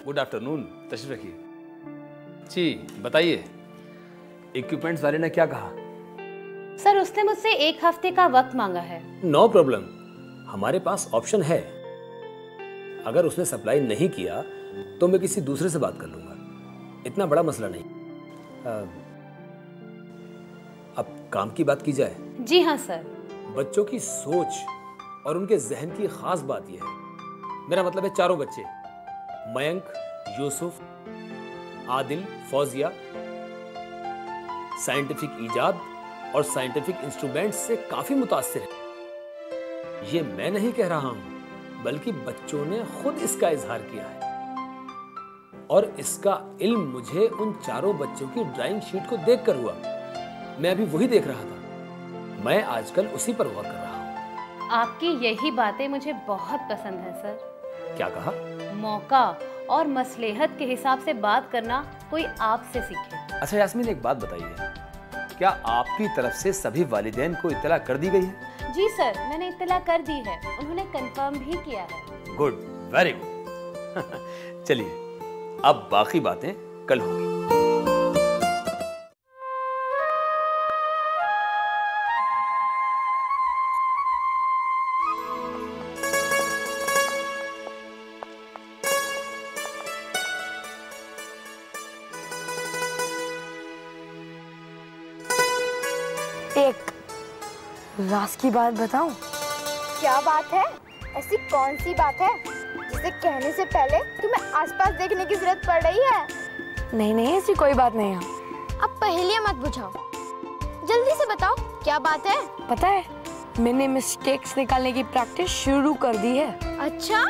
Good afternoon, तशरीफ रखिए। जी बताइए, इक्विपमेंट्स वाले ने क्या कहा? सर उसने मुझसे 1 हफ्ते का वक्त मांगा है। नो प्रॉब्लम, हमारे पास ऑप्शन है। अगर उसने सप्लाई नहीं किया तो मैं किसी दूसरे से बात कर लूंगा, इतना बड़ा मसला नहीं। अब काम की बात की जाए। जी हाँ सर। बच्चों की सोच और उनके जहन की खास बात यह है, मेरा मतलब है चारों बच्चे, मयंक, यूसुफ, आदिल, फौजिया, साइंटिफिक इजाद और साइंटिफिक इंस्ट्रूमेंट्स से काफी मुतासिर है। ये मैं नहीं कह रहा हूं, बल्कि बच्चों ने खुद इसका इजहार किया है। और इसका इल्म मुझे उन चारों बच्चों की ड्राइंग शीट को देखकर हुआ। मैं अभी वही देख रहा था। मैं आजकल उसी पर गौर कर रहा हूं। आपकी यही बातें मुझे बहुत पसंद है सर। क्या कहा? मौका और मसलेहत के हिसाब से बात करना कोई आपसे सीखे। अच्छा यास्मीन, एक बात बताइए, क्या आपकी तरफ से सभी वालिदैन को इत्तला कर दी गई है? जी सर, मैंने इत्तला कर दी है, उन्होंने कंफर्म भी किया है। Good, very good. चलिए अब बाकी बातें कल होंगी। एक राज की बात बताऊं? क्या बात है? ऐसी कौन सी बात है जिसे कहने से पहले तुम्हें आसपास देखने की जरूरत पड़ रही है? नहीं नहीं, ऐसी कोई बात नहीं है। अब पहेलियां मत बुझाओ, जल्दी से बताओ क्या बात है? पता है, मैंने मिस्टेक्स निकालने की प्रैक्टिस शुरू कर दी है। अच्छा,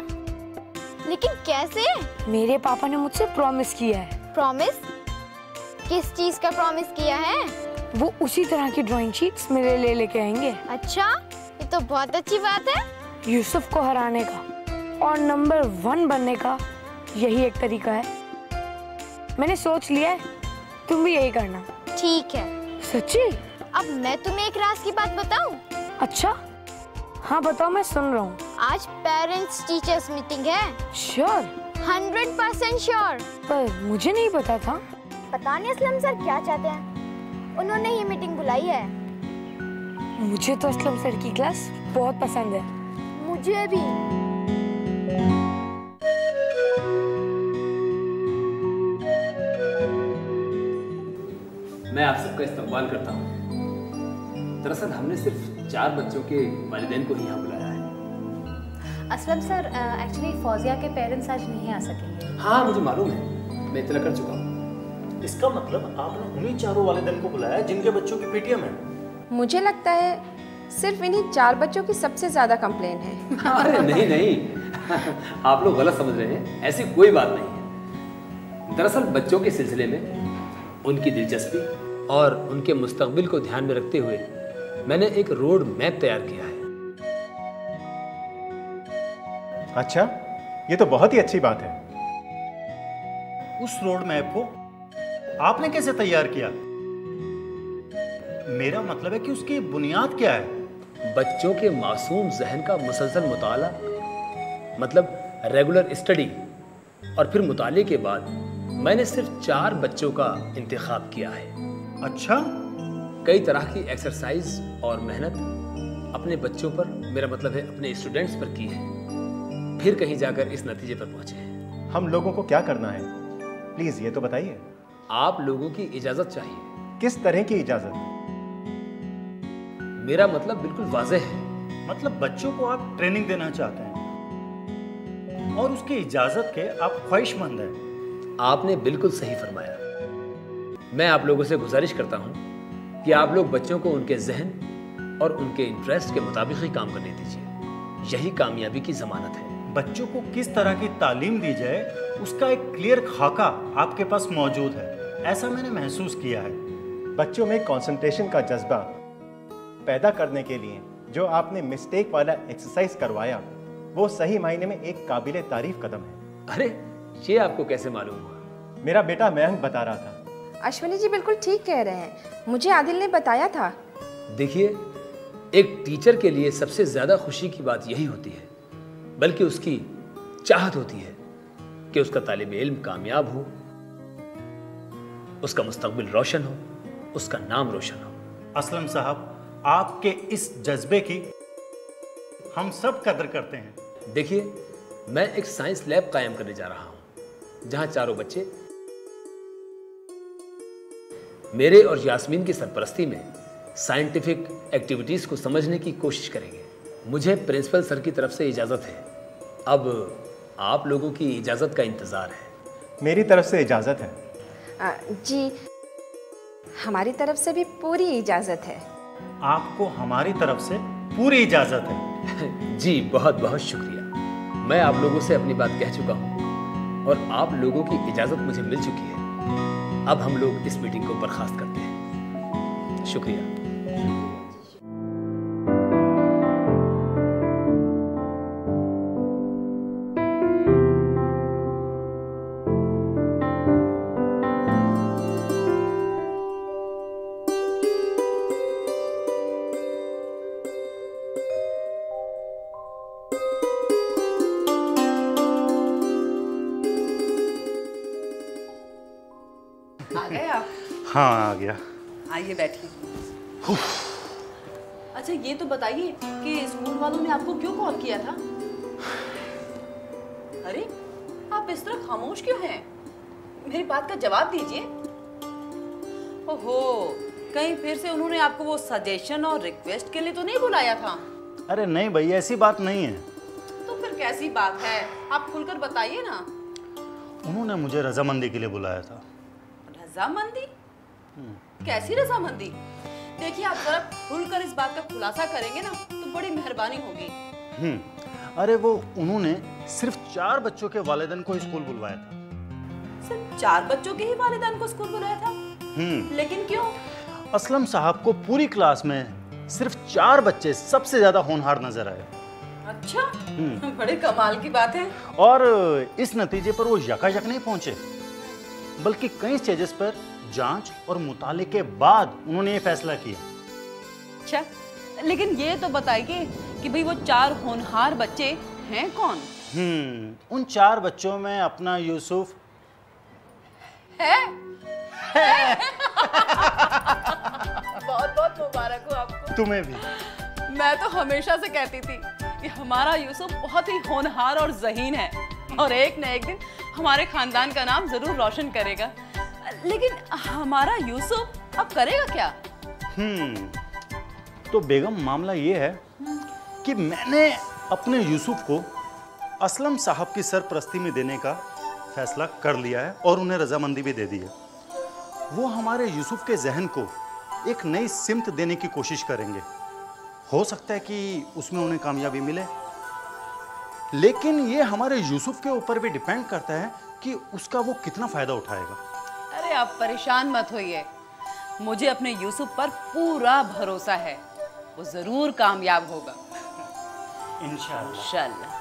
लेकिन कैसे? मेरे पापा ने मुझसे प्रॉमिस किया है। प्रॉमिस? किस चीज का प्रॉमिस किया है? वो उसी तरह की ड्राइंग शीट्स मेरे लिए लेके आएंगे। अच्छा, ये तो बहुत अच्छी बात है। यूसुफ को हराने का और नंबर 1 बनने का यही एक तरीका है। मैंने सोच लिया है, तुम भी यही करना। ठीक है। सच्ची? अब मैं तुम्हें एक राज की बात बताऊं? अच्छा, हाँ बताओ, मैं सुन रहा हूँ। आज पेरेंट्स टीचर्स मीटिंग है। श्योर? 100% श्योर। पर मुझे नहीं पता था। पता नहीं असलम सर क्या चाहते हैं, उन्होंने ये मीटिंग बुलाई है। मुझे तो असलम सर की क्लास बहुत पसंद है। मुझे भी। मैं आप सबका इस्तकबाल करता हूँ। दरअसल हमने सिर्फ 4 बच्चों के वालिदैन को ही यहाँ बुलाया है। असलम सर, एक्चुअली फौजिया के पेरेंट्स आज नहीं आ सकेंगे। हाँ मुझे मालूम है, मैं इत्तला कर चुका हूँ। इसका मतलब आपने उन्हीं चारों वालिदैन को बुलाया जिनके बच्चों की पीटीएम है? मुझे लगता है सिर्फ इन्हीं 4 बच्चों की सबसे ज्यादा कंप्लेन है। अरे नहीं नहीं, आप लोग गलत समझ रहे हैं, ऐसी कोई बात नहीं है। दरअसल बच्चों के सिलसिले में उनकी दिलचस्पी और उनके मुस्तकबिल को ध्यान में रखते हुए मैंने एक रोड मैप तैयार किया है। अच्छा, ये तो बहुत ही अच्छी बात है। उस रोड मैप को आपने कैसे तैयार किया? मेरा मतलब है कि उसकी बुनियाद क्या है? बच्चों के मासूम जहन का मुसलसल मुताला, मतलब रेगुलर स्टडी, और फिर मुताले के बाद मैंने सिर्फ 4 बच्चों का इंतखाब किया है। अच्छा, कई तरह की एक्सरसाइज और मेहनत अपने बच्चों पर, मेरा मतलब है अपने स्टूडेंट्स पर की है, फिर कहीं जाकर इस नतीजे पर पहुंचे हैं। हम लोगों को क्या करना है, प्लीज ये तो बताइए। आप लोगों की इजाजत चाहिए। किस तरह की इजाजत? मेरा मतलब बिल्कुल वाज़ेह है। मतलब बच्चों को आप ट्रेनिंग देना चाहते हैं और उसकी इजाजत के आप ख्वाहिशमंद हैं। आपने बिल्कुल सही फरमाया। मैं आप लोगों से गुजारिश करता हूं कि आप लोग बच्चों को उनके जहन और उनके इंटरेस्ट के मुताबिक ही काम करने दीजिए। यही कामयाबी की जमानत है। बच्चों को किस तरह की तालीम दी जाए, उसका एक क्लियर खाका आपके पास मौजूद है, ऐसा मैंने महसूस किया है। बच्चों में कंसंट्रेशन का जज्बा पैदा करने के लिए जो आपने मिस्टेक वाला एक्सरसाइज करवाया, वो सही मायने में एक काबिले तारीफ कदम है। अरे ये आपको कैसे मालूम हुआ? मेरा बेटा मयंक बता रहा था। अश्विनी जी बिल्कुल ठीक कह रहे हैं, मुझे आदिल ने बताया था। देखिए, एक टीचर के लिए सबसे ज्यादा खुशी की बात यही होती है, बल्कि उसकी चाहत होती है कि उसका तालिब इल्म कामयाब हो, उसका मुस्तकबिल रोशन हो, उसका नाम रोशन हो। असलम साहब, आपके इस जज्बे की हम सब कदर करते हैं। देखिए, मैं एक साइंस लैब कायम करने जा रहा हूं, जहां चारों बच्चे मेरे और यास्मीन की सरपरस्ती में साइंटिफिक एक्टिविटीज को समझने की कोशिश करेंगे। मुझे प्रिंसिपल सर की तरफ से इजाजत है। अब आप लोगों की इजाजत का इंतजार है। मेरी तरफ से इजाज़त है। जी, हमारी तरफ से भी पूरी इजाज़त है। आपको हमारी तरफ से पूरी इजाज़त है। जी, बहुत बहुत शुक्रिया। मैं आप लोगों से अपनी बात कह चुका हूं और आप लोगों की इजाज़त मुझे मिल चुकी है। अब हम लोग इस मीटिंग को बर्खास्त करते हैं। शुक्रिया। आ गए आप? हाँ, आ गया। आइए बैठिए। अच्छा, ये तो बताइए कि स्कूल वालों ने आपको क्यों कॉल किया था? अरे, आप इस तरह खामोश क्यों हैं? मेरी बात का जवाब दीजिए। ओहो, कहीं फिर से उन्होंने आपको वो सजेशन और रिक्वेस्ट के लिए तो नहीं बुलाया था? अरे नहीं भाई, ऐसी बात नहीं है। तो फिर कैसी बात है? आप खुलकर बताइए ना। उन्होंने मुझे रजामंदी के लिए बुलाया था। रजामंदी? कैसी रजामंदी? देखिए, आप जरा खुलकर इस बात का खुलासा करेंगे ना तो बड़ी मेहरबानी होगी। अरे वो उन्होंने सिर्फ 4 बच्चों के वालिदैन को स्कूल बुलवाया था। सिर्फ 4 बच्चों के ही वालिदैन को स्कूल बुलाया था? लेकिन क्यों? असलम साहब को पूरी क्लास में सिर्फ 4 बच्चे सबसे ज्यादा होनहार नजर आए। अच्छा, बड़े कमाल की बात है। और इस नतीजे पर वो यकायक नहीं पहुंचे, बल्कि कई स्टेजेस पर जांच और मुताले के बाद उन्होंने ये फैसला किया। अच्छा, लेकिन ये तो बताइए कि भाई वो 4 होनहार बच्चे हैं कौन? उन 4 बच्चों में अपना यूसुफ है। बहुत बहुत मुबारक हो आपको। तुम्हें भी। मैं तो हमेशा से कहती थी कि हमारा यूसुफ बहुत ही होनहार और ज़हीन है और एक न एक दिन हमारे खानदान का नाम जरूर रोशन करेगा। लेकिन हमारा यूसुफ अब करेगा क्या? तो बेगम, मामला ये है कि मैंने अपने यूसुफ को असलम साहब की सरपरस्ती में देने का फैसला कर लिया है और उन्हें रजामंदी भी दे दी है। वो हमारे यूसुफ के जहन को एक नई सिमत देने की कोशिश करेंगे। हो सकता है कि उसमें उन्हें कामयाबी मिले, लेकिन ये हमारे यूसुफ के ऊपर भी डिपेंड करता है कि उसका वो कितना फायदा उठाएगा। अरे आप परेशान मत होइए, मुझे अपने यूसुफ पर पूरा भरोसा है। वो जरूर कामयाब होगा इंशाअल्लाह।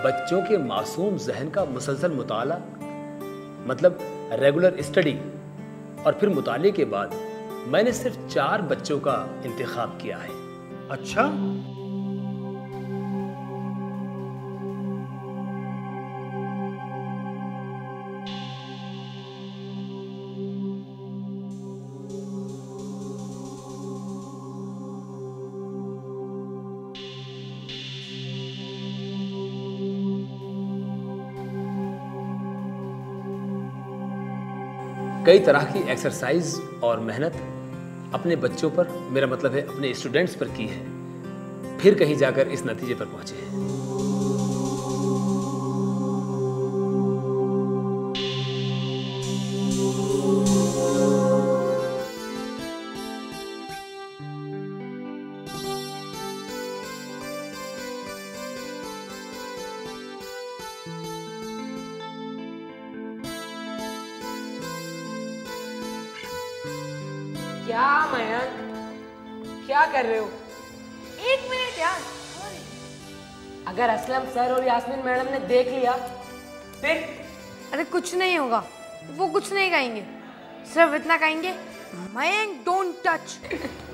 बच्चों के मासूम जहन का मुसलसल मुताला, मतलब रेगुलर स्टडी, और फिर मुताले के बाद मैंने सिर्फ 4 बच्चों का इंतखाब किया है। अच्छा, कई तरह की एक्सरसाइज और मेहनत अपने बच्चों पर, मेरा मतलब है अपने स्टूडेंट्स पर की है, फिर कहीं जाकर इस नतीजे पर पहुंचे हैं। क्या मयंक, क्या कर रहे हो? एक मिनट यार। अगर असलम सर और यास्मीन मैडम ने देख लिया फिर? अरे कुछ नहीं होगा, वो कुछ नहीं कहेंगे, सिर्फ इतना कहेंगे मयंक डोंट टच।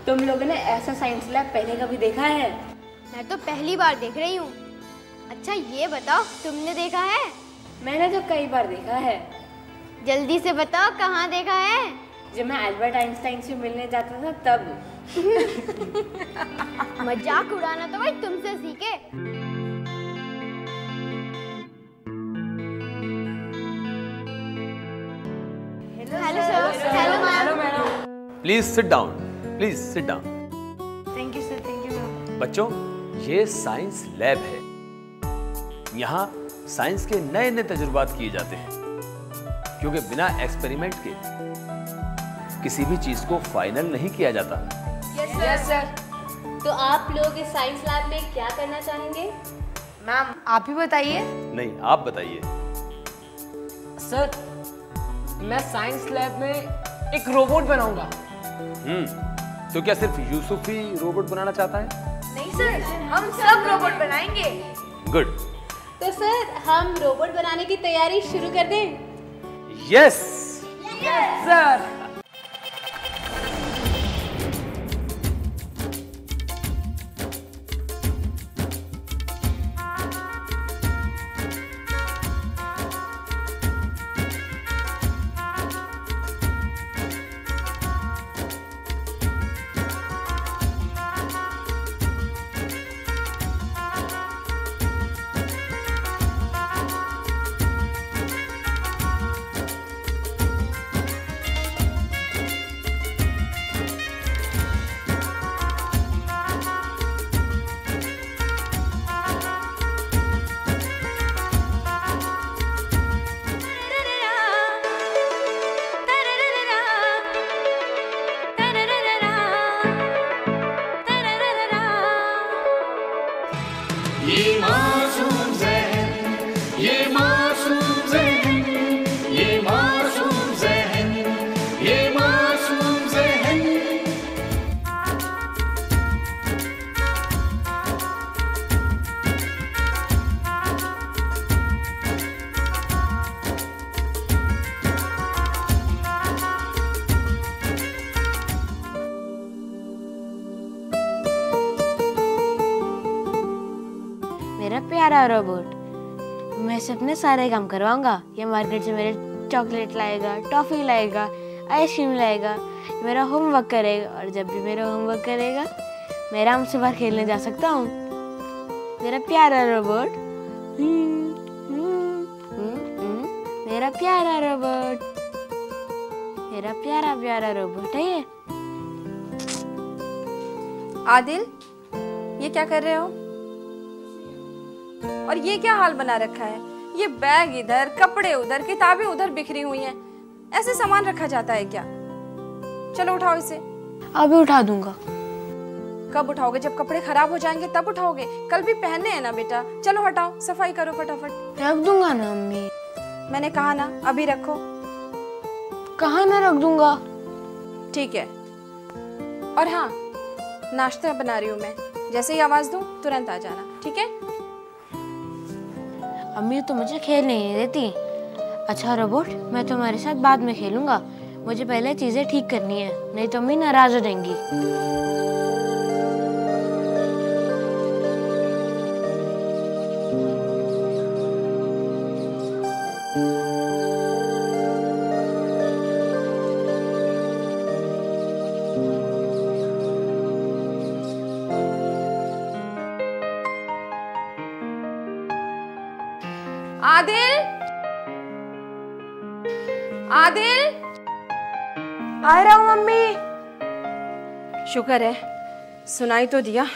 तुम लोगों ने ऐसा साइंस लैब पहले कभी देखा है? मैं तो पहली बार देख रही हूँ। अच्छा ये बताओ, तुमने देखा है? मैंने तो कई बार देखा है। जल्दी से बताओ कहाँ देखा है? जब मैं अल्बर्ट आइंस्टाइन से मिलने जाता था तब। मजाक उड़ाना तो भाई तुमसे सीखे। Hello sir. Hello ma'am. Please sit down, please sit down. Thank you sir, thank you sir. बच्चों, ये साइंस लैब है। यहाँ साइंस के नए नए तजुर्बात किए जाते हैं, क्योंकि बिना एक्सपेरिमेंट के किसी भी चीज को फाइनल नहीं किया जाता। Yes sir. तो आप लोग इस साइंस लैब में क्या करना चाहेंगे? मैम आप ही बताइए। नहीं, आप बताइए। सर, मैं साइंस लैब में एक रोबोट बनाऊंगा। तो क्या सिर्फ यूसुफ ही रोबोट बनाना चाहता है? नहीं सर, हम सब रोबोट बनाएंगे। गुड। तो सर हम रोबोट बनाने की तैयारी शुरू कर दें? Yes sir. ये मासूम ज़हन, ये मासूम ज़हन, ये मासूम ज़हन, ये मासूम ज़हन। मेरा प्यारा रोबोट, मैं इसे अपने सारे काम करवाऊंगा। ये मार्केट से मेरे चॉकलेट लाएगा, टॉफी लाएगा, आइसक्रीम लाएगा, मेरा होमवर्क करेगा, और जब भी मेरा होमवर्क करेगा मैं आराम से बाहर खेलने जा सकता हूँ। मेरा प्यारा रोबोट, मेरा प्यारा रोबोट, मेरा प्यारा प्यारा रोबोट है ये। आदिल, ये क्या कर रहे हो? और ये क्या हाल बना रखा है? ये बैग इधर, कपड़े उधर, किताबें उधर बिखरी हुई हैं। ऐसे सामान रखा जाता है क्या? चलो उठाओ इसे। अभी उठा दूंगा। कब उठाओगे? जब कपड़े खराब हो जाएंगे तब उठाओगे। कल भी पहनने हैं ना बेटा। चलो हटाओ, सफाई करो फटाफट। रख दूंगा ना अम्मी। मैंने कहा ना, अभी रखो। कहाँ ना रख दूंगा? ठीक है। और हाँ, नाश्ता बना रही हूँ मैं। जैसे ही आवाज दूं तुरंत आ जाना, ठीक है? अम्मी तो मुझे खेलने नहीं देती। अच्छा रोबोट, मैं तुम्हारे साथ बाद में खेलूंगा। मुझे पहले चीजें ठीक करनी है, नहीं तो अम्मी नाराज हो जाएंगी। आदिल, आदिल, आ रहा हूँ मम्मी। शुक्र है सुनाई तो दिया।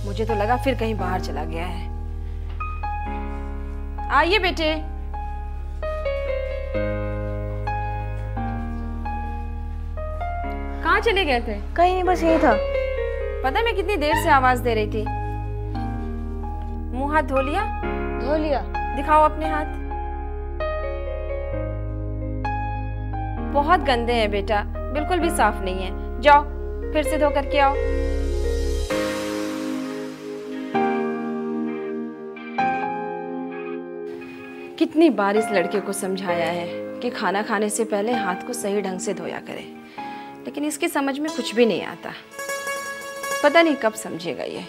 मुझे तो लगा फिर कहीं बाहर चला गया है। आइए बेटे। कहाँ चले गए थे? कहीं नहीं, बस यही था। पता है मैं कितनी देर से आवाज दे रही थी। मुंह हाथ धो लिया? धो लिया। दिखाओ अपने हाथ। बहुत गंदे हैं बेटा, बिल्कुल भी साफ नहीं है। जाओ फिर से धो करके आओ। कितनी बार इस लड़के को समझाया है कि खाना खाने से पहले हाथ को सही ढंग से धोया करे, लेकिन इसकी समझ में कुछ भी नहीं आता। पता नहीं कब समझेगा ये।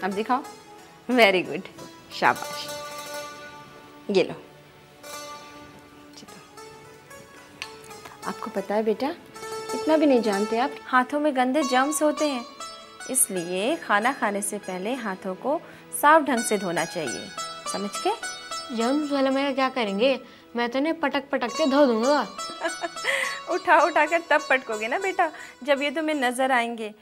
अब दिखाओ। वेरी गुड, शाबाश। ये लो। आपको पता है बेटा, इतना भी नहीं जानते आप, हाथों में गंदे जर्म्स होते हैं, इसलिए खाना खाने से पहले हाथों को साफ ढंग से धोना चाहिए, समझ के? जर्म्स वाला मेरा क्या करेंगे? मैं तो इन्हें पटक पटक के धो दूंगा। उठा उठा कर तब पटकोगे ना बेटा, जब ये तुम्हें नजर आएंगे।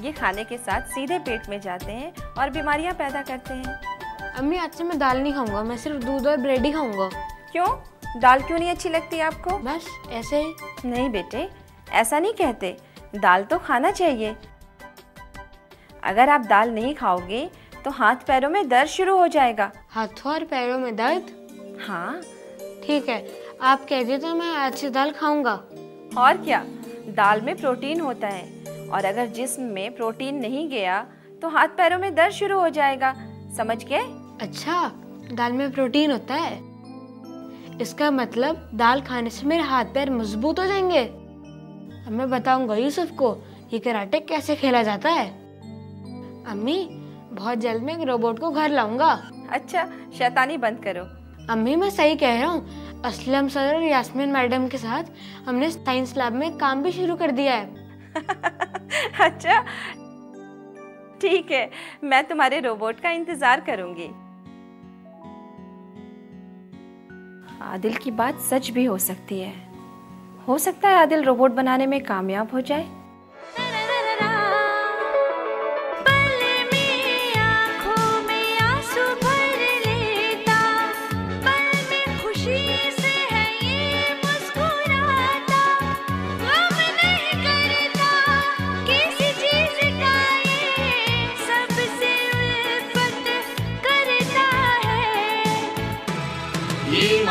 ये खाने के साथ सीधे पेट में जाते हैं और बीमारियां पैदा करते हैं। अम्मी आज से मैं दाल नहीं खाऊंगा, मैं सिर्फ दूध और ब्रेड ही खाऊंगा। क्यों? दाल क्यों नहीं अच्छी लगती आपको? बस ऐसे ही। नहीं बेटे, ऐसा नहीं कहते, दाल तो खाना चाहिए। अगर आप दाल नहीं खाओगे तो हाथ पैरों में दर्द शुरू हो जाएगा। हाथों और पैरों में दर्द? हाँ। ठीक है, आप कह दिए तो मैं आज से दाल खाऊंगा। और क्या, दाल में प्रोटीन होता है और अगर जिस्म में प्रोटीन नहीं गया तो हाथ पैरों में दर्द शुरू हो जाएगा, समझ गए? अच्छा, दाल में प्रोटीन होता है, इसका मतलब दाल खाने से मेरे हाथ पैर मजबूत हो जाएंगे। अब मैं बताऊंगा यूसुफ को ये कराटे कैसे खेला जाता है। अम्मी, बहुत जल्द मैं एक रोबोट को घर लाऊंगा। अच्छा, शैतानी बंद करो। अम्मी, मैं सही कह रहा हूँ, असलम सर और यास्मीन मैडम के साथ हमने साइंस लैब में काम भी शुरू कर दिया है। अच्छा ठीक है, मैं तुम्हारे रोबोट का इंतजार करूंगी। आदिल की बात सच भी हो सकती है, हो सकता है आदिल रोबोट बनाने में कामयाब हो जाए। ये